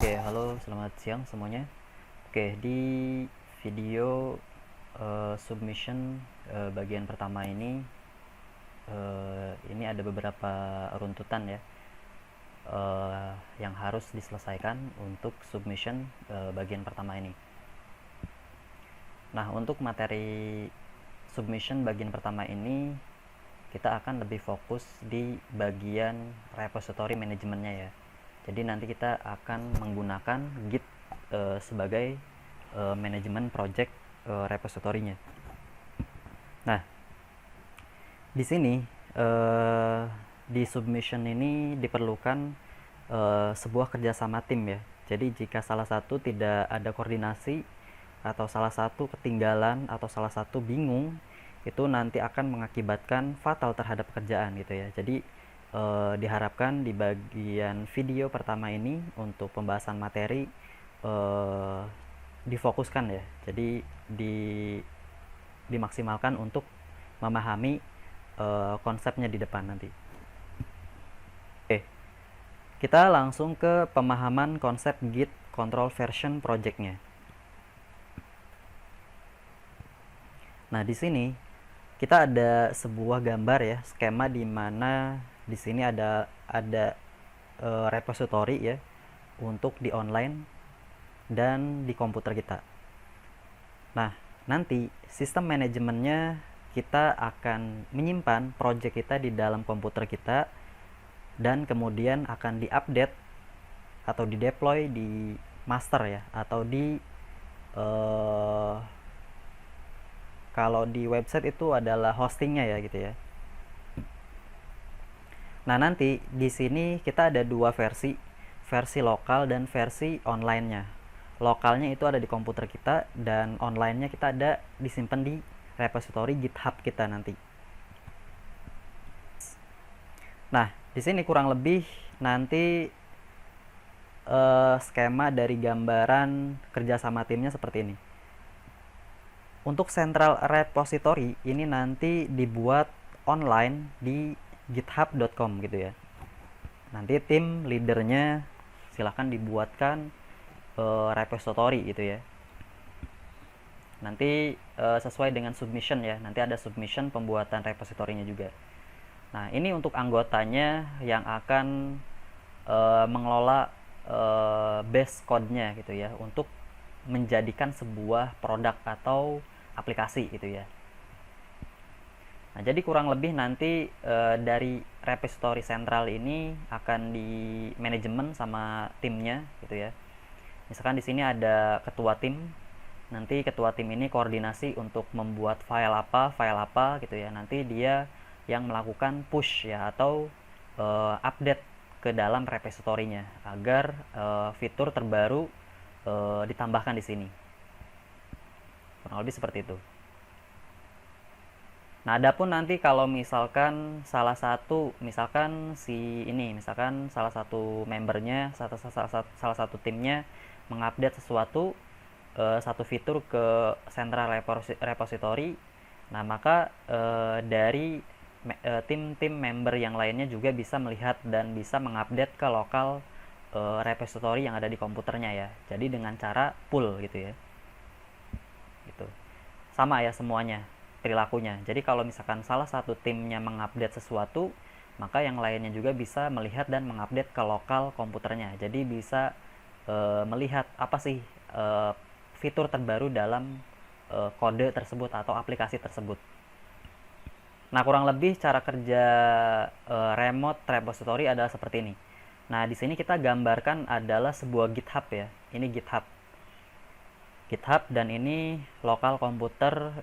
Halo, selamat siang semuanya. Di video submission bagian pertama ini ada beberapa runtutan ya yang harus diselesaikan untuk submission bagian pertama ini. Nah, untuk materi submission bagian pertama ini kita akan lebih fokus di bagian repository manajemennya ya. Jadi nanti kita akan menggunakan Git sebagai manajemen project repository-nya. Nah, di sini di submission ini diperlukan sebuah kerjasama tim ya. Jadi jika salah satu tidak ada koordinasi atau salah satu ketinggalan atau salah satu bingung, itu nanti akan mengakibatkan fatal terhadap pekerjaan gitu ya. Jadi diharapkan di bagian video pertama ini untuk pembahasan materi difokuskan ya. Jadi dimaksimalkan untuk memahami konsepnya di depan nanti. Kita langsung ke pemahaman konsep Git control version project-nya. Nah, di sini kita ada sebuah gambar ya, skema di mana di sini ada repository ya untuk di online dan di komputer kita. Nah, nanti sistem manajemennya kita akan menyimpan project kita di dalam komputer kita dan kemudian akan diupdate atau dideploy di master ya, atau di kalau di website itu adalah hostingnya ya gitu ya. Nah, nanti di sini kita ada dua versi lokal dan versi online-nya. Lokalnya itu ada di komputer kita dan online-nya kita ada disimpan di repository GitHub kita nanti. Nah, di sini kurang lebih nanti skema dari gambaran kerjasama timnya seperti ini. Untuk central repository ini nanti dibuat online di github.com gitu ya. Nanti tim leadernya silahkan dibuatkan repository gitu ya. Nanti sesuai dengan submission ya. Nanti ada submission pembuatan repository-nya juga. Nah, ini untuk anggotanya yang akan mengelola base code-nya gitu ya, untuk menjadikan sebuah produk atau aplikasi gitu ya. Nah, jadi kurang lebih nanti dari repository sentral ini akan di manajemen sama timnya gitu ya. Misalkan di sini ada ketua tim. Nanti ketua tim ini koordinasi untuk membuat file apa gitu ya. Nanti dia yang melakukan push ya, atau update ke dalam repository-nya agar fitur terbaru ditambahkan di sini. Kurang lebih seperti itu. Nah, adapun nanti kalau misalkan salah satu membernya, salah satu timnya mengupdate sesuatu satu fitur ke central repository, nah maka dari tim-tim member yang lainnya juga bisa melihat dan bisa mengupdate ke lokal repository yang ada di komputernya ya. Jadi dengan cara pull gitu ya. Gitu. Sama ya semuanya perilakunya. Jadi kalau misalkan salah satu timnya mengupdate sesuatu, maka yang lainnya juga bisa melihat dan mengupdate ke lokal komputernya. Jadi bisa melihat apa sih fitur terbaru dalam kode tersebut atau aplikasi tersebut. Nah, kurang lebih cara kerja remote repository adalah seperti ini. Nah, di sini kita gambarkan adalah sebuah GitHub ya. Ini GitHub dan ini lokal komputer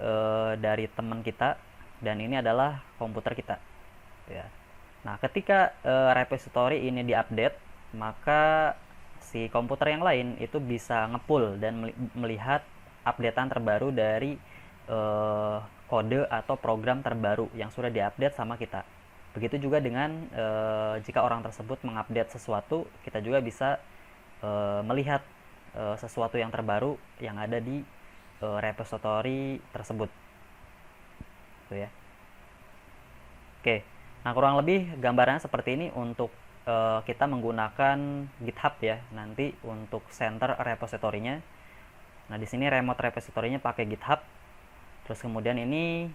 dari teman kita, dan ini adalah komputer kita ya. Nah, ketika repository ini diupdate, maka si komputer yang lain itu bisa ngepull dan melihat updatean terbaru dari kode atau program terbaru yang sudah diupdate sama kita. Begitu juga dengan jika orang tersebut mengupdate sesuatu, kita juga bisa melihat sesuatu yang terbaru yang ada di repository tersebut. Gitu ya. Oke. Nah, kurang lebih gambarannya seperti ini untuk kita menggunakan GitHub ya nanti untuk center repository-nya. Nah, di sini remote repository-nya pakai GitHub. Terus kemudian ini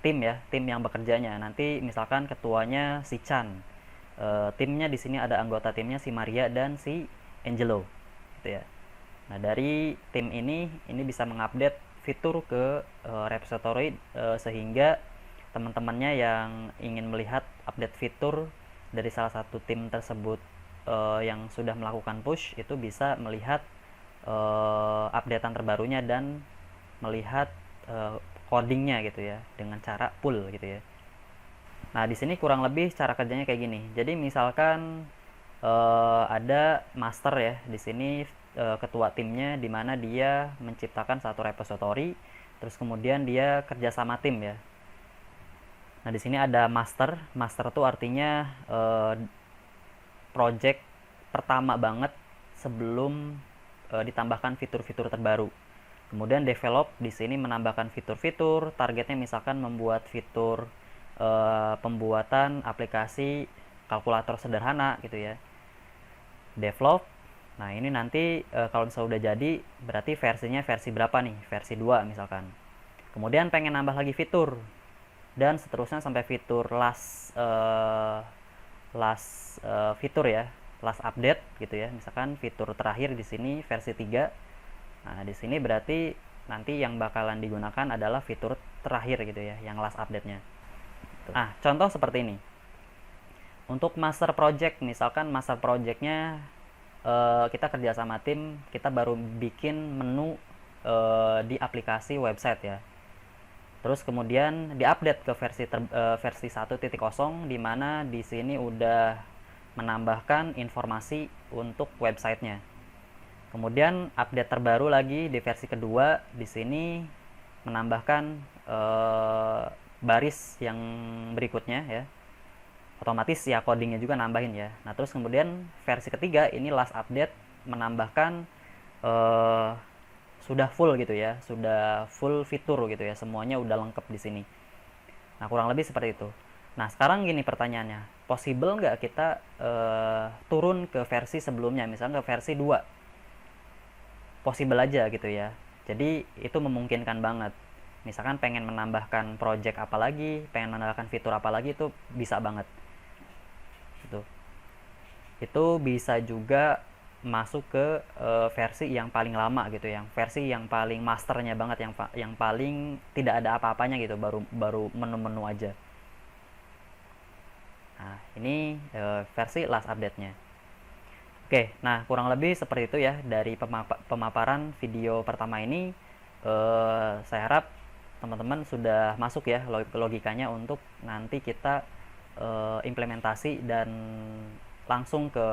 tim ya, tim yang bekerjanya. Nanti misalkan ketuanya si Chan. Timnya di sini ada anggota timnya si Maria dan si Angelo gitu ya. Nah, dari tim ini bisa mengupdate fitur ke repository sehingga teman-temannya yang ingin melihat update fitur dari salah satu tim tersebut yang sudah melakukan push itu bisa melihat updatean terbarunya dan melihat codingnya gitu ya dengan cara pull gitu ya. Nah, di sini kurang lebih cara kerjanya kayak gini. Jadi misalkan ada master ya di sini, ketua timnya di mana dia menciptakan satu repository, terus kemudian dia kerja sama tim ya. Nah, di sini ada master. Master itu artinya project pertama banget sebelum ditambahkan fitur-fitur terbaru. Kemudian develop di sini menambahkan fitur-fitur, targetnya misalkan membuat fitur pembuatan aplikasi kalkulator sederhana gitu ya. Develop. Nah, ini nanti kalau misalnya udah jadi berarti versinya versi berapa nih? Versi 2 misalkan. Kemudian pengen nambah lagi fitur dan seterusnya sampai fitur last fitur ya, last update gitu ya. Misalkan fitur terakhir di sini versi 3. Nah, di sini berarti nanti yang bakalan digunakan adalah fitur terakhir gitu ya, yang last update-nya. Nah, contoh seperti ini. Untuk master project, misalkan master project-nya kita kerja sama tim, kita baru bikin menu di aplikasi website ya. Terus kemudian diupdate ke versi 1.0 di mana di sini udah menambahkan informasi untuk websitenya. Kemudian update terbaru lagi di versi kedua di sini menambahkan baris yang berikutnya ya. Otomatis ya codingnya juga nambahin ya. Nah, terus kemudian versi ketiga ini last update menambahkan sudah full gitu ya, sudah full fitur gitu ya, semuanya udah lengkap di sini. Nah, kurang lebih seperti itu. Nah, sekarang gini pertanyaannya, possible nggak kita turun ke versi sebelumnya, misalnya ke versi 2? Possible aja gitu ya. Jadi itu memungkinkan banget. Misalkan pengen menambahkan project apa lagi, pengen menambahkan fitur apa lagi, itu bisa banget. Itu bisa juga masuk ke versi yang paling lama gitu, yang versi yang paling masternya banget, yang paling tidak ada apa-apanya gitu, baru menu-menu aja. Nah, ini versi last update-nya. Oke, nah kurang lebih seperti itu ya dari pemaparan video pertama ini. Saya harap teman-teman sudah masuk ya logikanya untuk nanti kita implementasi dan langsung ke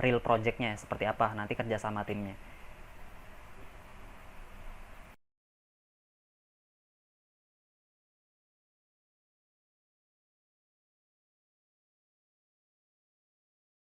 real project-nya seperti apa nanti kerja sama timnya.